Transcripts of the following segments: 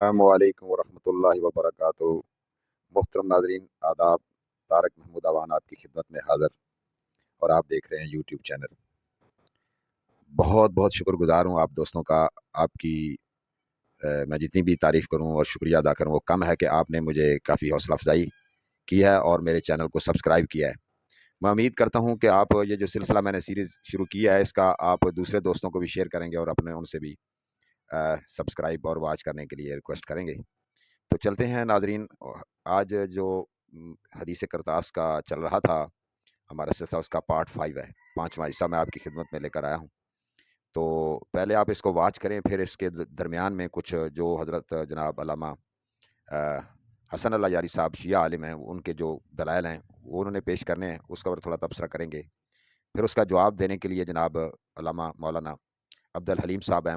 السلام ورحمۃ اللہ وبرکاتہ۔ محترم ناظرین آداب، طارق محمود اوان آپ کی خدمت میں حاضر، اور آپ دیکھ رہے ہیں یوٹیوب چینل۔ بہت بہت شکر گزار ہوں آپ دوستوں کا۔ آپ کی میں جتنی بھی تعریف کروں اور شکریہ ادا کروں وہ کم ہے کہ آپ نے مجھے کافی حوصلہ افزائی کی ہے اور میرے چینل کو سبسکرائب کیا ہے۔ میں امید کرتا ہوں کہ آپ یہ جو سلسلہ میں نے سیریز شروع کیا ہے اس کا آپ دوسرے دوستوں کو بھی شیئر کریں گے اور اپنے ان سے بھی سبسکرائب اور واچ کرنے کے لیے ریکویسٹ کریں گے۔ تو چلتے ہیں ناظرین، آج جو حدیث کرتاس کا چل رہا تھا ہمارا سلسلہ، اس کا پارٹ 5 ہے، 5واں حصہ میں آپ کی خدمت میں لے کر آیا ہوں۔ تو پہلے آپ اس کو واچ کریں، پھر اس کے درمیان میں کچھ جو حضرت جناب علامہ حسن اللہ یاری صاحب شیعہ عالم ہیں، ان کے جو دلائل ہیں وہ انہوں نے پیش کرنے ہیں، اس کا اوپر تھوڑا تبصرہ کریں گے۔ پھر اس کا جواب دینے کے لیے جناب علامہ مولانا عبد الحلیم صاحب ہیں،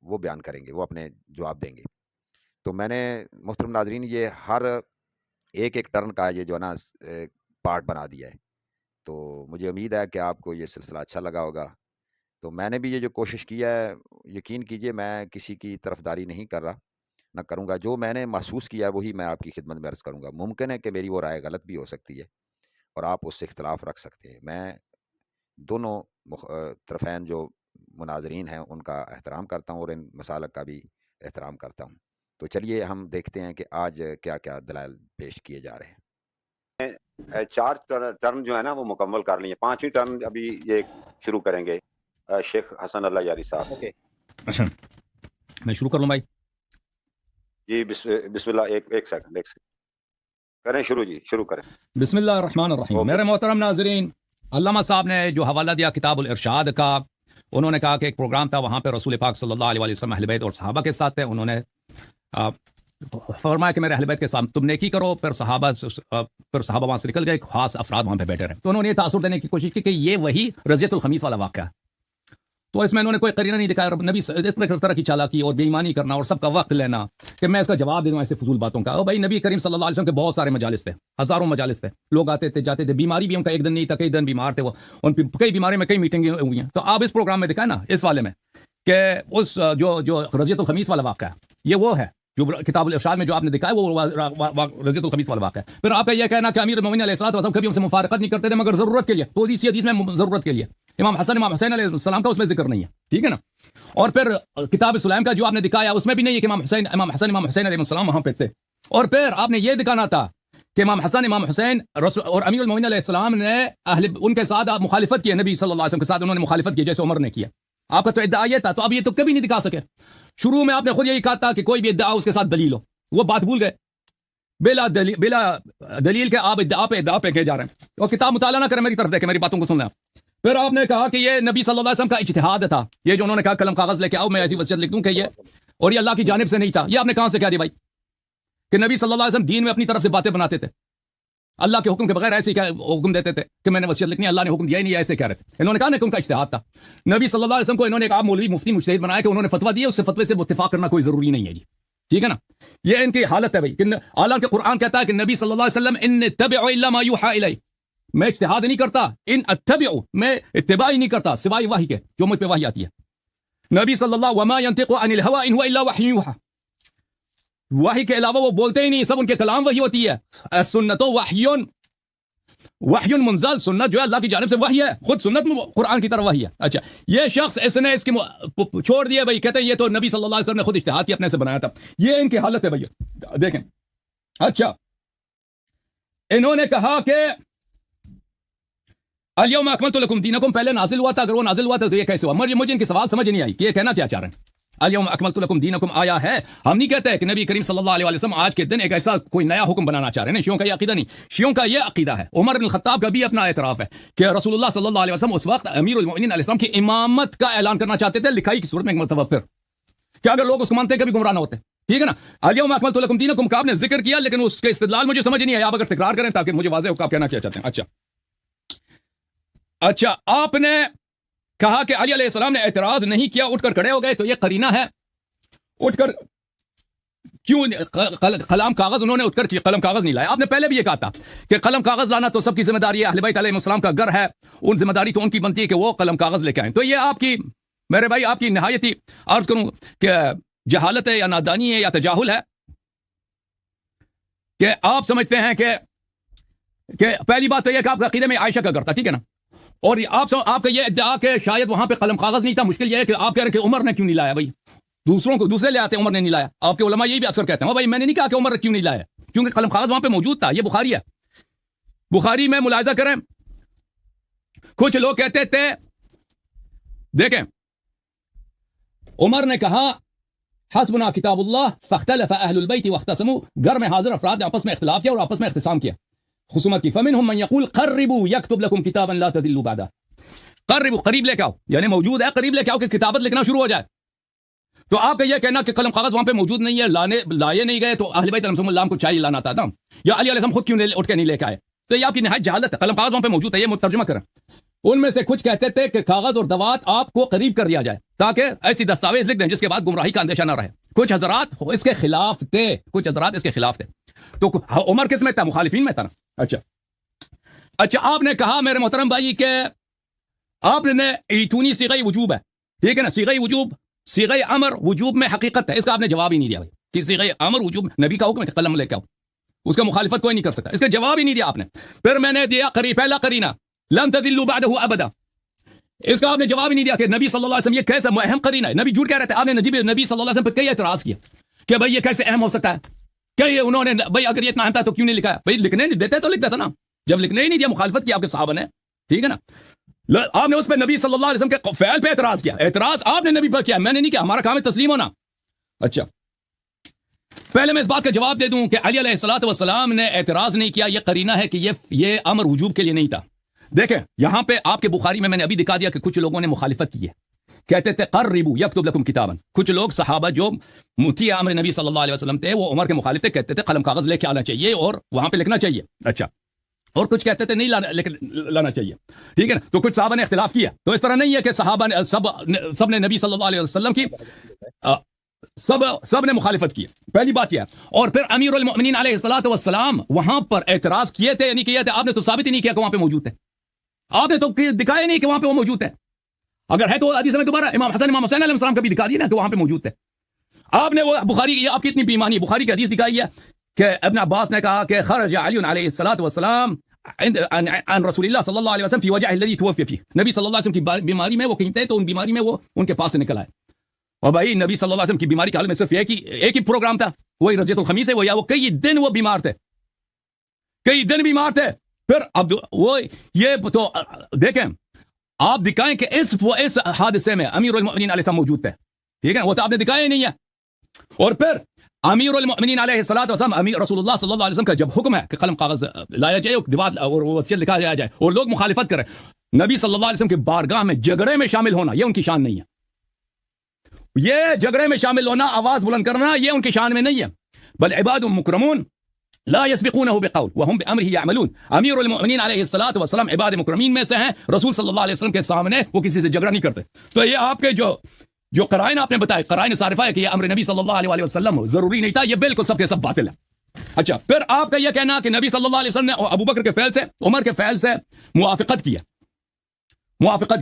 وہ بیان کریں گے، وہ اپنے جواب دیں گے۔ تو میں نے محترم ناظرین یہ ہر ایک ٹرن کا یہ جو ہے نا پارٹ بنا دیا ہے، تو مجھے امید ہے کہ آپ کو یہ سلسلہ اچھا لگا ہوگا۔ تو میں نے بھی یہ جو کوشش کی ہے، یقین کیجئے میں کسی کی طرفداری نہیں کر رہا، نہ کروں گا۔ جو میں نے محسوس کیا ہے وہی میں آپ کی خدمت میں عرض کروں گا۔ ممکن ہے کہ میری وہ رائے غلط بھی ہو سکتی ہے اور آپ اس سے اختلاف رکھ سکتے ہیں۔ میں دونوں طرفین جو مناظرین ہیں ان کا احترام کرتا ہوں اور ان مسالک کا بھی احترام کرتا ہوں۔ تو چلیے ہم دیکھتے ہیں کہ آج کیا کیا دلائل پیش کیے جا رہے ہیں۔ 4 ٹرن جو ہے نا وہ مکمل کر لیے، 5ویں ٹرن ابھی یہ شروع کریں گے شیخ حسن اللہ یاری صاحب۔ اوکے، میں شروع کر لوں بھائی؟ جی بسم اللہ، ایک سیکنڈ کریں شروع، جی شروع کریں۔ بسم اللہ الرحمن الرحیم۔ میرے محترم ناظرین، علامہ صاحب نے جو حوالہ دیا کتاب الارشاد کا، انہوں نے کہا کہ ایک پروگرام تھا، وہاں پہ رسول پاک صلی اللہ علیہ وسلم اہل بیت اور صحابہ کے ساتھ تھے۔ انہوں نے فرمایا کہ میرے اہل بیت کے ساتھ تم نیکی کرو، پھر صحابہ وہاں سے نکل گئے، خاص افراد وہاں پہ بیٹھے رہے۔ تو انہوں نے یہ تاثر دینے کی کوشش کی کہ یہ وہی رضیت الخمیس والا واقعہ ہے۔ تو اس میں انہوں نے کوئی قرینہ نہیں دکھایا۔ نبی اس طرح کی چالاکی اور بے ایمانی کرنا اور سب کا وقت لینا کہ میں اس کا جواب دے دوں ایسے فضول باتوں کا۔ بھائی نبی کریم صلی اللہ علیہ وسلم کے بہت سارے مجالس تھے، ہزاروں مجالس تھے، لوگ آتے تھے جاتے تھے، بیماری بھی ان کا ایک دن نہیں تھا، کئی دن بیمار تھے وہ، ان کئی بیماری میں کئی میٹنگیں ہوئی ہیں۔ تو آپ اس پروگرام میں دکھائیں نا اس والے میں کہ اس جو رضیت الخمیس والا واقعہ ہے، یہ وہ ہے جو کتاب الارشاد میں جو آپ نے دکھایا وہ رضیت الخمیس والا واقعہ ہے۔ پھر آپ کا یہ کہنا کہ امیر المومنین علیہ الصلوۃ والسلام کبھی ان سے مفارقت نہیں کرتے تھے مگر ضرورت کے لیے، تو اسی حدیث میں ضرورت کے لیے امام حسن امام حسین علیہ السلام کا اس میں ذکر نہیں ہے، ٹھیک ہے نا۔ اور پھر کتاب سلیم کا جو آپ نے دکھایا اس میں بھی نہیں ہے کہ امام حسن امام حسین علیہ السلام وہاں پہ تھے۔ اور پھر آپ نے یہ دکھانا تھا کہ امام حسن امام حسین اور امیر المومنین علیہ السلام نے ان کے ساتھ آپ مخالفت کی، نبی صلی اللہ علیہ وسلم کے ساتھ انہوں نے مخالفت کی جیسے عمر نے کیا۔ آپ کا تو ادعا یہ تھا، تو اب یہ تو کبھی نہیں دکھا سکے۔ شروع میں آپ نے خود یہی کہا تھا کہ کوئی بھی ادعا اس کے ساتھ دلیل ہو، وہ بات بھول گئے، بلا دلیل کے آپ ادعا پہ کہے جا رہے ہیں۔ اور کتاب مطالعہ نہ کریں، میری طرف دیکھیں، میری باتوں کو سن لیں۔ پھر آپ نے کہا کہ یہ نبی صلی اللہ علیہ وسلم کا اجتہاد تھا، یہ جو انہوں نے کہا قلم کاغذ لے کے آؤ میں ایسی وصیت لکھ دوں کہ یہ، اور یہ اللہ کی جانب سے نہیں تھا۔ یہ آپ نے کہاں سے کہہ دیا بھائی کہ نبی صلی اللہ علیہ وسلم دین میں اپنی طرف سے باتیں بناتے تھے، اللہ کے حکم کے بغیر ایسے حکم دیتے تھے کہ میں نے وصیت لکھنی، اللہ نے حکم دیا ہی نہیں، ایسے کہہ رہے تھے۔ انہوں نے کہا نا کہ ان کا اجتہاد تھا۔ نبی صلی اللہ علیہ وسلم کو انہوں نے کہا مولوی مفتی مجتہد بنایا کہ انہوں نے فتویٰ دیا، اس سے فتوے سے اتفاق کرنا کوئی ضروری نہیں ہے جی، ٹھیک ہے نا۔ یہ ان کی حالت ہے بھائی، حالانکہ قرآن کہتا ہے کہ نبی صلی اللہ علیہ وسلم ان اتبع الا ما یوحى الی، میں اجتہاد نہیں کرتا، ان اتبع، میں اتباع ہی نہیں کرتا سوائے وحی کے جو مجھ پہ وحی آتی ہے۔ نبی صلی اللہ وما ينطق عن الهوى ان هو الا وحی یوحى، وحی کے علاوہ وہ بولتے ہی نہیں، سب ان کے کلام وحی ہوتی ہے۔ سنت وحی منزل، سنت جو ہے اللہ کی جانب سے وحی ہے، خود سنت قرآن کی طرف وحی ہے۔ اچھا یہ شخص اس نے اس کی چھوڑ دیا بھائی، کہتے ہیں یہ تو نبی صلی اللہ علیہ وسلم نے خود اجتہاد کیا، اپنے سے بنایا تھا۔ یہ ان کی حالت ہے بھائی، دیکھیں۔ اچھا انہوں نے کہا کہ الیوم اکملت لکم دینکم پہلے نازل ہوا تھا، اگر وہ نازل ہوا تھا تو یہ کیسے ہوا؟ مجھے ان کے سوال سمجھ نہیں آئی کہ یہ کہنا کیا چاہ رہے ہیں۔ الیوم اکملت لکم دینکم آیا ہے، ہم نہیں کہتے کہ نبی کریم صلی اللہ علیہ وسلم آج کے دن ایک ایسا کوئی نیا حکم بنانا چاہ رہے ہیں۔ شیعوں کا یہ عقیدہ نہیں، شیعوں کا یہ عقیدہ ہے، عمر بن الخطاب کا بھی اپنا اعتراف ہے کہ رسول اللہ صلی اللہ علیہ وسلم اس وقت امیر المؤمنین علیہ السلام کی امامت کا اعلان کرنا چاہتے تھے، لکھائی کی صورت میں ایک مرتبہ، پھر کیا اگر لوگ اس کو مانتے کبھی گمراہ نہ ہوتے، ٹھیک ہے نا۔ الیوم اکملت لکم دینکم کا آپ نے ذکر کیا، لیکن اس کے استدلال مجھے سمجھ نہیں آیا، آپ اگر تکرار کریں تاکہ مجھے واضح ہو کہ آپ کہنا کیا چاہتے ہیں۔ اچھا آپ نے کہا کہ علی علیہ السلام نے اعتراض نہیں کیا، اٹھ کر کھڑے ہو گئے، تو یہ قرینہ ہے، اٹھ کر کیوں قلم کاغذ انہوں نے اٹھ کر قلم کاغذ نہیں لایا؟ آپ نے پہلے بھی یہ کہا تھا کہ قلم کاغذ لانا تو سب کی ذمہ داری ہے، اہل بیت علیہ السلام کا گھر ہے، ان ذمہ داری تو ان کی بنتی ہے کہ وہ قلم کاغذ لے کے آئیں۔ تو یہ آپ کی، میرے بھائی آپ کی نہایت ہی عرض کروں کہ جہالت ہے یا نادانی ہے یا تجاہل ہے کہ آپ سمجھتے ہیں کہ پہلی بات تو یہ کہ آپ کا عقیدے میں عائشہ کا گھر تھا, ٹھیک ہے نا, اور آپ کا یہ ادعا کہ شاید وہاں پہ قلم کاغذ نہیں تھا. مشکل یہ ہے کہ آپ کہہ رہے ہیں کہ عمر نے کیوں نہیں لایا. بھائی دوسرے لے آتے, عمر نے نہیں لایا. آپ کے علماء یہی بھی اکثر کہتے ہیں بھائی میں نے نہیں کہا کہ عمر کیوں نہیں لایا, کیونکہ قلم کاغذ وہاں پہ موجود تھا. یہ بخاری ہے, بخاری میں ملاحظہ کریں, کچھ لوگ کہتے تھے, دیکھیں عمر نے کہا حسبنا کتاب اللہ فاختلف اہل البیت واختصموا, گھر میں حاضر افراد نے آپس میں اختلاف کیا اور آپس میں اختصام کیا, خصومت کی. فمنهم من يقول قربوا يكتب لكم كتابا لا تضلوا بعده. قربوا, قریب لے کے آؤ, یعنی موجود ہے, قریب لے کے آؤ کہ کتابت لکھنا شروع ہو جائے. تو آپ کا یہ کہنا کہ قلم کاغذ وہاں پہ موجود نہیں ہے, لائے نہیں گئے, تو اہل بیت علیہم السلام کو چاہیے لانا تھا نا, یا علی علیہ السلام خود کیوں اٹھ کے نہیں لے کے آئے. تو یہ آپ کی نہایت جہالت ہے. قلم کاغذ وہاں پہ موجود ہے, یہ ترجمہ کریں. ان میں سے کچھ کہتے تھے کہ کاغذ اور دوات آپ کو قریب کر دیا جائے تاکہ ایسی دستاویز لکھ دیں جس کے بعد گمراہی کا اندیشہ نہ رہے. کچھ حضرات اس کے خلاف تھے. تو عمر کس میں تھا؟ مخالفین میں تھا نا. اچھا آپ نے کہا میرے محترم بھائی کہ آپ نے ایتونی صیغہ وجوب ہے, ٹھیک ہے نا, صیغہ وجوب, صیغہ امر وجوب میں حقیقت ہے. اس کا آپ نے جواب ہی نہیں دیا بھائی کہ صیغہ امر وجوب نبی کا حکم ہے کہ قلم لے کے آؤ, اس کا مخالفت کوئی نہیں کر سکتا. اس کا جواب ہی نہیں دیا آپ نے. پھر میں نے دیا پہلا قرینہ لن تضلوا بعده ابدا, اس کا آپ نے جواب ہی نہیں دیا کہ نبی صلی اللہ علیہ وسلم یہ کیسا اہم قرینہ ہے. نبی جھوٹ کہہ رہے تھے, آپ نے نبی صلی اللہ علیہ وسلم پہ کئی اعتراض کیا کہ بھائی یہ کیسے اہم ہو سکتا ہے, کہ انہوں نے بھائی اگر یہ اتنا اہم تھا تو کیوں نہیں لکھا ہے. بھائی لکھنے نہیں دیتے تو لکھ دیتا نا, جب لکھنے ہی نہیں دیا مخالفت کی آپ کے صحابہ نے, ٹھیک ہے نا. آپ نے اس پہ نبی صلی اللہ علیہ وسلم کے فعل پہ اعتراض کیا. اعتراض آپ نے نبی پر کیا, میں نے نہیں کیا. ہمارا کام ہے تسلیم ہونا. اچھا پہلے میں اس بات کا جواب دے دوں کہ علی علیہ الصلوۃ والسلام نے اعتراض نہیں کیا. یہ قرینہ ہے کہ یہ امر وجوب کے لیے نہیں تھا. دیکھیں یہاں پہ آپ کے بخاری میں نے ابھی دکھا دیا کہ کچھ لوگوں نے مخالفت کی ہے, کہتے تھے قربوا یکتب لکم کتابا. کچھ لوگ صحابہ جو مطیع امر نبی صلی اللہ علیہ وسلم تھے وہ عمر کے مخالف تھے, کہتے تھے قلم کاغذ لے کے آنا چاہیے اور وہاں پہ لکھنا چاہیے. اچھا, اور کچھ کہتے تھے نہیں لانا چاہیے, ٹھیک ہے نا. تو کچھ صحابہ نے اختلاف کیا. تو اس طرح نہیں ہے کہ صحابہ نے سب نے نبی صلی اللہ علیہ وسلم کی سب نے مخالفت کی. پہلی بات یہ ہے. اور پھر امیر المؤمنین علیہ الصلوۃ والسلام وہاں پر اعتراض کیے تھے یا نہیں کیے تھے؟ آپ نے تو ثابت ہی نہیں کیا کہ وہاں پہ موجود ہے. آپ نے تو دکھایا نہیں کہ وہاں پہ وہ موجود ہے. اگر ہے تو حدیث میں دوبارہ امام حسن امام حسین علیہ السلام کا بھی دکھا دیا نا کہ وہاں پہ موجود ہے. آپ نے وہ بخاری, آپ کی اتنی بیمانی بخاری کی حدیث دکھائی ہے کہ ابن عباس نے کہا کہ خرج علی علیہ الصلوۃ والسلام عن رسول اللہ صلی اللہ علیہ وسلم فی وجہ الذی توفی فیہ. نبی صلی اللہ علیہ وسلم کی بیماری میں وہ کہیں تھے تو ان بیماری میں وہ ان کے پاس سے نکل آئے. اور بھائی نبی صلی اللہ علیہ وسلم کی بیماری کے حال میں صرف ایک ہی پروگرام تھا, وہی رضیت الخمیس ہے. وہ کئی دن وہ بیمار تھے, کئی دن بیمار تھے. پھر اب وہ یہ تو دیکھیں آپ دکھائیں کہ اس حادثے میں امیر المؤمنین علیہ السلام موجود تھے, ٹھیک ہے, وہ تو آپ نے دکھایا ہی نہیں ہے. اور پھر امیر المؤمنین علیہ الصلوۃ والسلام امیر رسول اللہ صلی اللہ علیہ وسلم کا جب حکم ہے کہ قلم کاغذ لایا جائے اور وصیت لکھا جائے اور لوگ مخالفت کریں, نبی صلی اللہ علیہ وسلم کے بارگاہ میں جھگڑے میں شامل ہونا یہ ان کی شان نہیں ہے. یہ جھگڑے میں شامل ہونا, آواز بلند کرنا, یہ ان کی شان میں نہیں ہے. بل عباد مکرمون لا يسبقونه بقول وهم بامره يعملون. امیر المؤمنین علیہ الصلوۃ والسلام عباد مکرمین میں سے ہیں. رسول صلی اللہ علیہ وسلم کے سامنے وہ کسی سے جھگڑا نہیں کرتے. تو یہ آپ کے جو قرائن آپ نے بتائے, قرائن صارفہ ہے کہ یہ امر نبی صلی اللہ علیہ وسلم ضروری نہیں تھا, یہ بالکل سب کے سب باطل ہے. اچھا پھر آپ کا یہ کہنا کہ نبی صلی اللہ علیہ وسلم نے ابو بکر کے فعل سے عمر کے فعل سے موافقت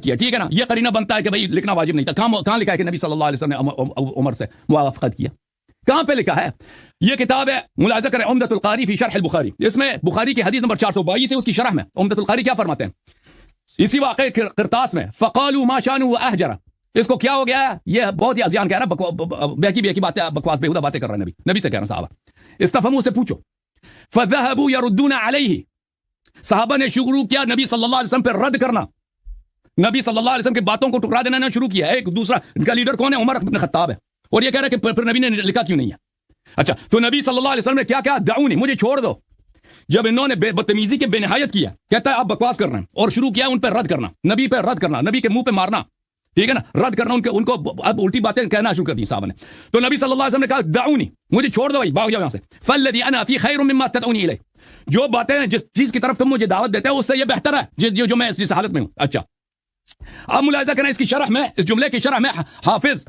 کیا, ٹھیک ہے نا. یہ قرینہ بنتا ہے کہ بھئی لکھنا واجب نہیں تھا. کہاں لکھا ہے کہ نبی صلی اللہ علیہ وسلم نے عمر سے موافقت کیا؟ کہاں پہ لکھا ہے؟ یہ کتاب ہے, ملاحظہ کریں, عمدۃ القاری فی شرح البخاری. اس میں بخاری کی حدیث نمبر 422 ہے, اس کی شرح میں عمدۃ القاری کیا فرماتے ہیں اسی واقعے قرطاس میں؟ فقالوا ما شانوا واهجر. اس کو کیا ہو گیا ہے؟ یہ بہت ہی ازیان کہہ رہا ہے, بہکی باتیں, بکواس بیہودہ باتیں کر رہا ہے. نبی سے کہہ رہا ہے صحابہ, استفہموا سے پوچھو. فذهبوا يردون علیہ. صحابہ نے شروع کیا نبی صلی اللہ علیہ وسلم پہ رد کرنا, نبی صلی اللہ علیہ وسلم کی باتوں کو ٹکرا دینا شروع کیا. ایک دوسرا ان کا لیڈر کون ہے؟ عمر بن خطاب ہے. اور یہ کہہ رہا ہے کہ پھر نبی نے لکھا کیوں نہیں ہے. اچھا تو نبی صلی اللہ علیہ وسلم نے کیا کہا؟ دعونی, مجھے چھوڑ دو. جب انہوں نے بدتمیزی کے بے نہایت کیا, کہتا ہے آپ بکواس کر رہے ہیں, اور شروع کیا ان پہ رد کرنا, نبی پہ رد کرنا, نبی کے منہ پہ مارنا, ٹھیک ہے نا, رد کرنا ان کو اب الٹی باتیں کہنا شروع کر دی صاحب نے. تو نبی صلی اللہ علیہ وسلم نے کہا دعونی, مجھے چھوڑ دو بھائی, بھاگ جاؤ یہاں سے. فالذی انا فی خیر مما تدعونی الیہ. جو باتیں جس چیز کی طرف تم مجھے دعوت دیتے ہو اس سے یہ بہتر ہے جو میں اس حالت میں ہوں. اچھا اب ملاحظہ کریں اس کی شرح میں, اس جملے کی شرح میں حافظ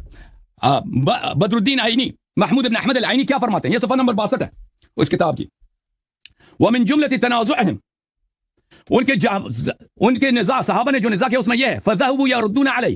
بدر الدین عینی, محمود بن احمد العینی کیا فرماتے ہیں؟ یہ صفحہ نمبر 62 ہے اس کتاب کی. ومن جملۃ تنازعهم, ان کے نزاع, صحابہ نے جو نزاع کیا اس میں یہ ہے فذهبوا يردون علیہ.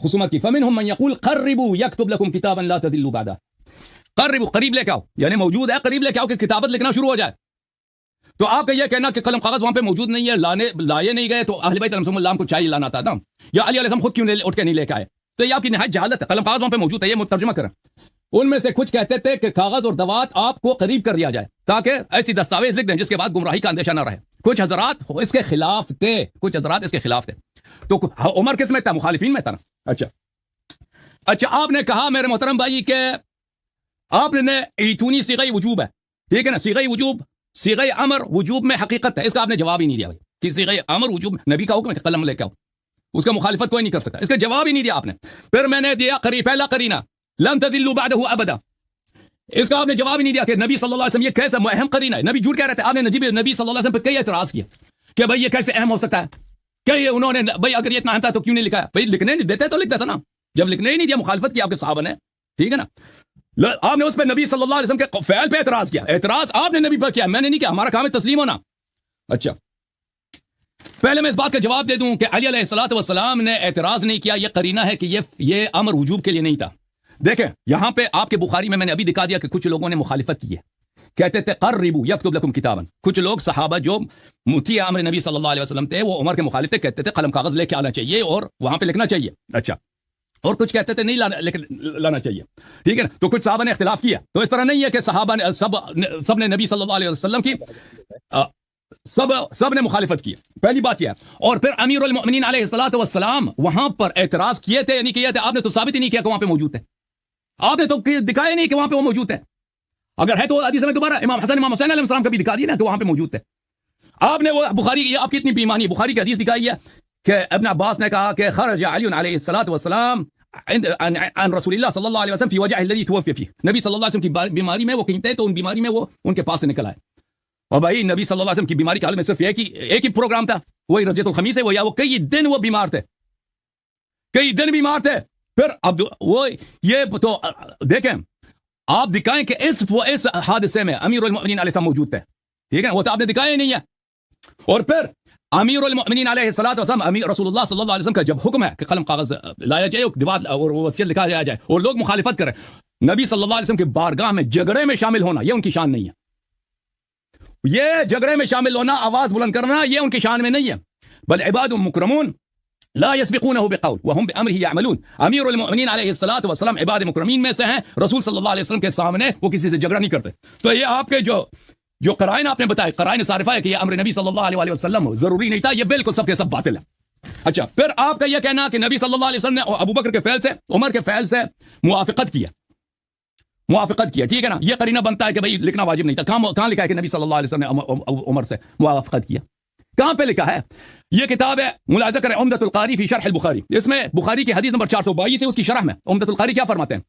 خصومت کی. فمنهم من يقول قربوا يكتب لكم كتابا لا تذلوا بعده. قربوا قریب لے کے آؤ, یعنی موجود ہے قریب لے کے آؤ کہ کتابت لکھنا شروع ہو جائے. تو آپ کا یہ کہنا کہ قلم کاغذ وہاں پہ موجود نہیں ہے, لائے نہیں گئے, تو اہل بیت علیہم السلام کو چاہیے لانا تھا نا, یا علی علیہ السلام خود کیوں اٹھ کے نہیں لے کے آئے؟ تو یہ آپ کی نہایت جہالت ہے. قلم کاغذ وہاں پہ موجود ہے, یہ ترجمہ کریں. ان میں سے کچھ کہتے تھے کہ کاغذ اور دوات آپ کو قریب کر دیا جائے تاکہ ایسی دستاویز لکھ دیں جس کے بعد گمراہی کا اندیشہ نہ رہے. کچھ حضرات اس کے خلاف تھے, تو عمر کس میں تھا؟ مخالفین میں تھا نا. اچھا آپ نے کہا میرے محترم بھائی کہ آپ نے ایتونی صیغہ وجوب ہے, ٹھیک ہے نا, صیغہ وجوب صیغہ امر وجوب میں حقیقت ہے. اس کا آپ نے جواب ہی نہیں دیا بھائی کہ صیغہ امر وجوب نبی کا حکم ہے کہ قلم لے کے آؤ, اس کا مخالفت کوئی نہیں کر سکتا. اس کا جواب ہی نہیں دیا آپ نے. پھر میں نے دیا پہلا قرینہ لن تذلوا بعده ابدا, اس کا آپ نے جواب ہی نہیں دیا کہ نبی صلی اللہ علیہ وسلم یہ کیسا اہم قرینہ ہے. نبی جھوٹ کہہ رہے تھے, آپ نے نبی صلی اللہ علیہ وسلم پہ کئی اعتراض کیا کہ بھائی یہ کیسے اہم ہو سکتا ہے, کہ انہوں نے بھائی اگر یہ اتنا اہم تھا تو کیوں نہیں لکھا ہے؟ بھائی لکھنے نہیں دیتے تو لکھ دیتا نا, جب لکھنے ہی نہیں دیا مخالفت کی آپ کے صحابہ نے, ٹھیک ہے نا. آپ نے اس پہ نبی صلی اللہ علیہ وسلم کے فعل پہ اعتراض کیا, اعتراض آپ نے نبی پر کیا, میں نے نہیں کیا, ہمارا کام ہے تسلیم ہونا. اچھا پہلے میں اس بات کا جواب دے دوں کہ علی علیہ الصلوۃ والسلام نے اعتراض نہیں کیا, یہ قرینہ ہے کہ یہ امر وجوب کے لیے نہیں تھا. دیکھیں یہاں پہ آپ کے بخاری میں نے ابھی دکھا دیا کہ کچھ لوگوں نے مخالفت کی ہے, کہتے تھے قربوا یکتب لکم کتابا. کچھ لوگ صحابہ جو مطیع امر نبی صلی اللہ علیہ وسلم تھے وہ عمر کے مخالف تھے, کہتے تھے قلم کاغذ لے کے آنا چاہیے اور وہاں پہ لکھنا چاہیے. اچھا اور کچھ کہتے تھے نہیں لانا چاہیے, ٹھیک ہے نا. تو کچھ صحابہ نے اختلاف کیا, تو اس طرح نہیں ہے کہ صحابہ نے سب نے نبی صلی اللہ علیہ وسلم کی سب نے مخالفت کی. پہلی بات یہ ہے. اور پھر امیر المؤمنین علیہ الصلوۃ والسلام وہاں پر اعتراض کیے تھے یا نہیں کیے تھے؟ آپ نے تو ثابت ہی نہیں کیا کہ وہاں پہ موجود تھے, آپ نے تو دکھایا نہیں کہ وہاں پہ وہ موجود ہے. اگر ہے تو حدیث میں دوبارہ امام حسن امام حسین علیہ السلام کا بھی دکھا دیا نا, تو وہاں پہ موجود تھے. آپ نے وہ بخاری, آپ کی اتنی بیمانی, بخاری کی حدیث دکھائی ہے کہ ابن عباس نے کہا کہ خرج علی علیہ الصلوۃ والسلام عن رسول اللہ صلی اللہ علیہ وسلم فی وجہ الذی توفی فیہ. نبی صلی اللہ علیہ وسلم کی بیماری میں وہ کہیں تھے, تو ان بیماری میں وہ ان کے پاس سے نکل آئے. اور بھائی نبی صلی اللہ علیہ وسلم کی بیماری کے حال میں صرف ایک ہی پروگرام تھا, وہی رضیۃ الخمیس ہے. وہ کئی دن وہ بیمار تھے, کئی دن بیمار تھے. پھر اب وہ یہ تو دیکھیں آپ دکھائیں کہ اس حادثے میں امیر المؤمنین علیہ السلام موجود تھے, ٹھیک ہے, وہ تو آپ نے دکھایا ہی نہیں ہے. اور پھر امیر المؤمنین علیہ الصلوۃ والسلام امیر رسول اللہ صلی اللہ علیہ وسلم کا جب حکم ہے کہ قلم کاغذ لایا جائے اور وصیت لکھا جائے, اور لوگ مخالفت کریں, نبی صلی اللہ علیہ وسلم کے بارگاہ میں جھگڑے میں شامل ہونا یہ ان کی شان نہیں ہے. یہ جھگڑے میں شامل ہونا, آواز بلند کرنا, یہ ان کی شان میں نہیں ہے. بل عباد مکرمون لا يسبقونه بقول وهم بامره يعملون. امیر المؤمنین علیہ الصلوۃ والسلام عباد مکرمین میں سے ہیں, رسول صلی اللہ علیہ وسلم کے سامنے وہ کسی سے جھگڑا نہیں کرتے. تو یہ آپ کے جو قرائن آپ نے بتائے, قرائن صارفہ ہے کہ یہ امر نبی صلی اللہ علیہ وسلم ضروری نہیں تھا, یہ بالکل سب کے سب باطل ہے. اچھا پھر آپ کا یہ کہنا کہ نبی صلی اللہ علیہ وسلم نے ابو بکر کے فعل سے, عمر کے فعل سے موافقت کیا, ٹھیک ہے نا. یہ قرینہ بنتا ہے کہ بھئی لکھنا واجب نہیں تھا. کہاں لکھا ہے کہ نبی صلی اللہ علیہ وسلم نے عمر سے موافقت کیا؟ کہاں پہ لکھا ہے؟ یہ کتاب ہے, ملاحظہ کریں, عمدۃ القاری فی شرح البخاری. اس میں بخاری کی حدیث نمبر 422 ہے, اس کی شرح میں عمدۃ القاری کیا فرماتے ہیں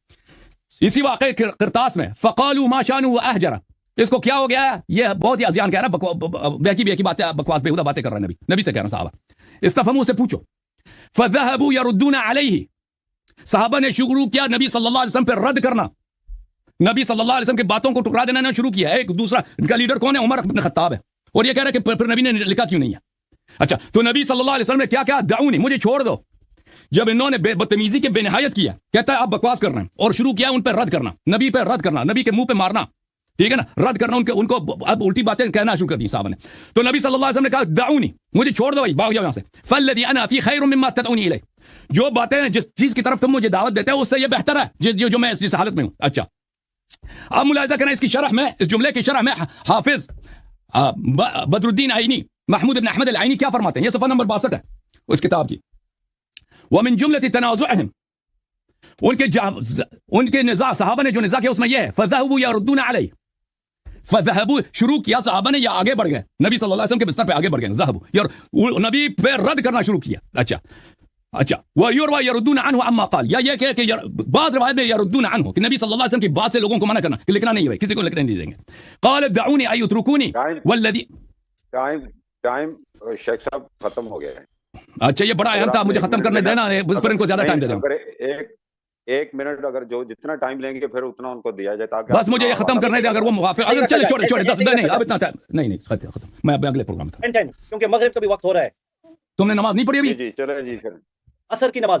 اسی واقعے قرطاس میں؟ فقالوا ما شانوا واحجر. اس کو کیا ہو گیا ہے؟ یہ بہت ہی ازیان کہہ رہا ہے, بہکی باتیں, بکواس بیہودہ باتیں کر رہا ہے. نبی سے کہہ رہا صحابہ, استفہموا سے پوچھو. فذهبوا يردون علیہ. صحابہ نے شروع کیا نبی صلی اللہ علیہ وسلم پہ رد کرنا, نبی صلی اللہ علیہ وسلم کی باتوں کو ٹکرا دینا شروع کیا. ایک دوسرا ان کا لیڈر کون ہے؟ عمر بن خطاب ہے. اور یہ کہہ رہا ہے کہ پھر نبی نے لکھا کیوں نہیں ہے. اچھا تو نبی صلی اللہ علیہ وسلم نے کیا کہا؟ دعونی, مجھے چھوڑ دو. جب انہوں نے بدتمیزی کے بے نہایت کیا, کہتا ہے آپ بکواس کر رہے ہیں, اور شروع کیا ان پہ رد کرنا, نبی پہ رد کرنا, نبی کے منہ پہ مارنا, ٹھیک ہے نا, رد کرنا, ان کو اب الٹی باتیں کہنا شروع کر دی صاحب نے. تو نبی صلی اللہ علیہ وسلم نے کہا دعونی, مجھے چھوڑ دو بھائی, بھاگ جاؤ یہاں سے. فالذی انا فی خیر مما تدعونی الیہ. جو باتیں جس چیز کی طرف تم مجھے دعوت دیتے ہو اس سے یہ بہتر ہے جو میں اس حالت میں ہوں. اچھا اب ملاحظہ کریں اس کی شرح میں, اس جملے کی شرح میں حافظ بدر الدین عینی, محمود بن احمد العینی کیا فرماتے ہیں؟ یہ صفحہ نمبر 62 ہے اس کتاب کی. ومن جملة تنازعهم, ان کے نزاع, صحابہ نے جو نزاع کیا اس میں یہ ہے فذهبوا يردون علیہ. فذهبوا شروع کیا صحابہ نے, یا آگے بڑھ گئے, نبی صلی اللہ علیہ وسلم کے بستر پہ آگے بڑھ گئے, ذهبوا یار نبی پہ رد کرنا شروع کیا. اچھا ويروى يردون عنه عما قال, یا یہ کہ بعض روایت میں يردون عنه کہ نبی صلی اللہ علیہ وسلم کی بات سے لوگوں کو منع کرنا کہ لکھنا نہیں ہے, کسی کو لکھنے نہیں دیں گے. قال دعوني اي اتركوني والذي ٹائم شیخ صاحب ختم ہو گیا ہے. اچھا یہ بڑا اہم تھا, مجھے ختم کرنے دینا, اس پر ان کو زیادہ ٹائم دے دیں. ایک منٹ اگر جو جتنا ٹائم لیں گے پھر اتنا ان کو دیا جائے, تاکہ بس مجھے یہ ختم کرنے دیں اگر وہ موافق. اگر چلے چھوڑے 10 نہیں, اب اتنا ٹائم نہیں, ختم. میں اگلے پروگرام میں, کیونکہ مغرب کا بھی وقت ہو رہا ہے. تم نے نماز نہیں پڑھی ابھی؟ جی چلے جی, عصر کی نماز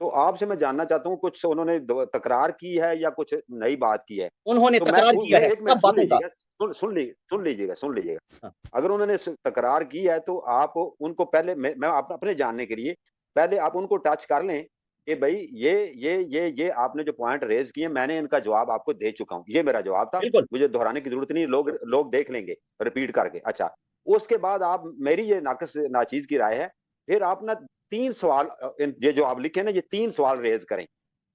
تو آپ سے میں جاننا چاہتا ہوں کچھ انہوں نے تکرار کی ہے یا کچھ نئی بات کی ہے؟ انہوں نے تکرار کیا ہے سب باتوں کا. سن لیجیے گا. اگر انہوں نے تکرار کی ہے تو آپ ان کو پہلے میں اپنے جاننے کے لیے پہلے آپ ان کو ٹچ کر لیں کہ بھائی یہ آپ نے جو پوائنٹ ریز کیے میں نے ان کا جواب آپ کو دے چکا ہوں. یہ میرا جواب تھا, مجھے دہرانے کی ضرورت نہیں, لوگ دیکھ لیں گے ریپیٹ کر کے. اچھا, اس کے بعد آپ میری یہ ناچیز کی رائے ہے, پھر آپ نا 3 سوال یہ جو آپ لکھے نا یہ 3 سوال ریز کریں.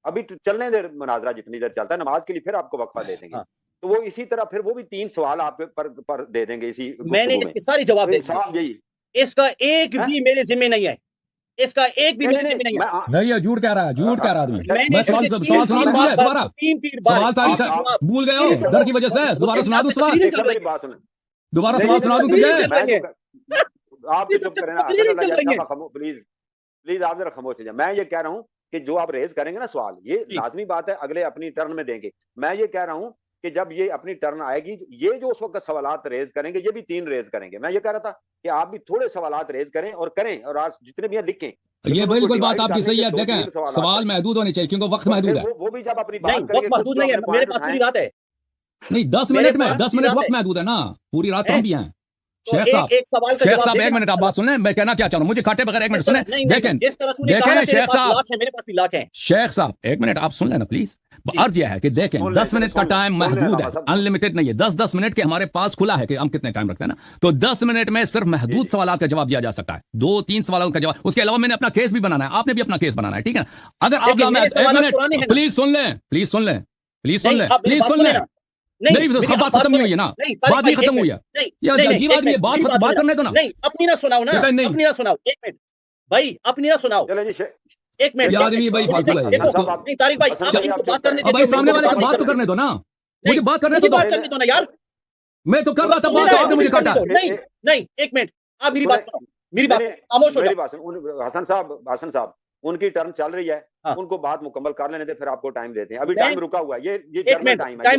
ابھی چلنے دیر مناظرہ جتنی دیر چلتا ہے, نماز کے لیے پھر آپ کو وقفہ دے دیں گے. تو وہ اسی طرح پھر وہ بھی 3 سوال آپ پر دے دیں گے اسی میں نے اس کے سارے جواب دے دیے. اس کا ایک بھی میرے ذمہ نہیں ہے, اس کا ایک بھی میرے ذمہ نہیں ہے. نہیں ہے, جھوٹ کہہ رہا ہے, جھوٹ کہہ رہا آدمی. میں سوال سنا دوں تجھے دوبارہ, سوال تاریخ بھول گئے ہو ڈر کی وجہ سے. دوبارہ سنا دوں سوال, دوبارہ سوال سنا دوں تجھے. آپ چپ کریں پلیز آپ ذرا خاموش ہو جائیں. میں یہ کہہ رہا ہوں کہ جو آپ ریز کریں گے نا سوال, یہ لازمی بات ہے اگلے اپنی ٹرن میں دیں گے. میں یہ کہہ رہا ہوں کہ جب یہ اپنی ٹرن آئے گی, یہ جو اس وقت سوالات ریز کریں گے یہ بھی 3 ریز کریں گے. میں یہ کہہ رہا تھا کہ آپ بھی تھوڑے سوالات ریز کریں اور آپ جتنے بھی لکھیں. یہ بالکل بات آپ کی صحیح ہے. دیکھیں سوال محدود ہونے چاہیے کیونکہ وقت محدود ہے. وہ بھی جب اپنی بات وقت محدود نہیں ہے, میرے پاس پوری رات ہے. نہیں 10 منٹ میں 10 منٹ وقت محدود ہے نا, پوری رات ہم بھی ہیں. شیخ صاحب ایک منٹ آپ بات سن لیں, میں کہنا کیا چاہ رہا ہوں, مجھے کاٹے بغیر ایک منٹ سنیں. دیکھیں شیخ صاحب ایک منٹ آپ سن لیں نا پلیز. عرض یہ ہے کہ دیکھیں 10 منٹ کا ٹائم محدود ہے, انلمیٹڈ نہیں ہے. 10 منٹ کے ہمارے پاس کھلا ہے کہ ہم کتنے ٹائم رکھتے ہیں نا. تو 10 منٹ میں صرف محدود سوالات کا جواب دیا جا سکتا ہے, 2-3 سوالوں کا جواب. اس کے علاوہ میں نے اپنا کیس بھی بنانا ہے, آپ نے بھی اپنا کیس بنانا ہے, ٹھیک ہے. اگر آپ ایک منٹ پلیز سن لیں, پلیز سن لیں, پلیز سن لیں, پلیز سن لیں. نہیں بات ختم نہیں ہوئی ہے نا, بات نہیں ختم ہوئی ہے. یہ عجیب آدمی ہے, بات کرنے دو نا. نہیں اپنی نہ سناؤ نا, اپنی نہ سناؤ. ایک منٹ بھائی, اپنی نہ سناؤ. ایک منٹ, یہ آدمی بھائی فالتو ہے. نہیں طارق بھائی, آپ بات کرنے دو بھائی, سامنے والے کو بات تو کرنے دو نا, مجھے بات کرنے دو نا یار. میں تو کر رہا تھا بات, آپ نے مجھے کاٹا. نہیں ایک منٹ, آپ میری بات کرو, میری بات خاموش ہو جاؤ. حسن صاحب ان کی ٹرن چل رہی ہے, ان کو بات مکمل کر لینے دے, پھر آپ کو ٹائم دیتے ہیں. ابھی ٹائم رکا ہوا ہے, یہ جرمن ٹائم ہے.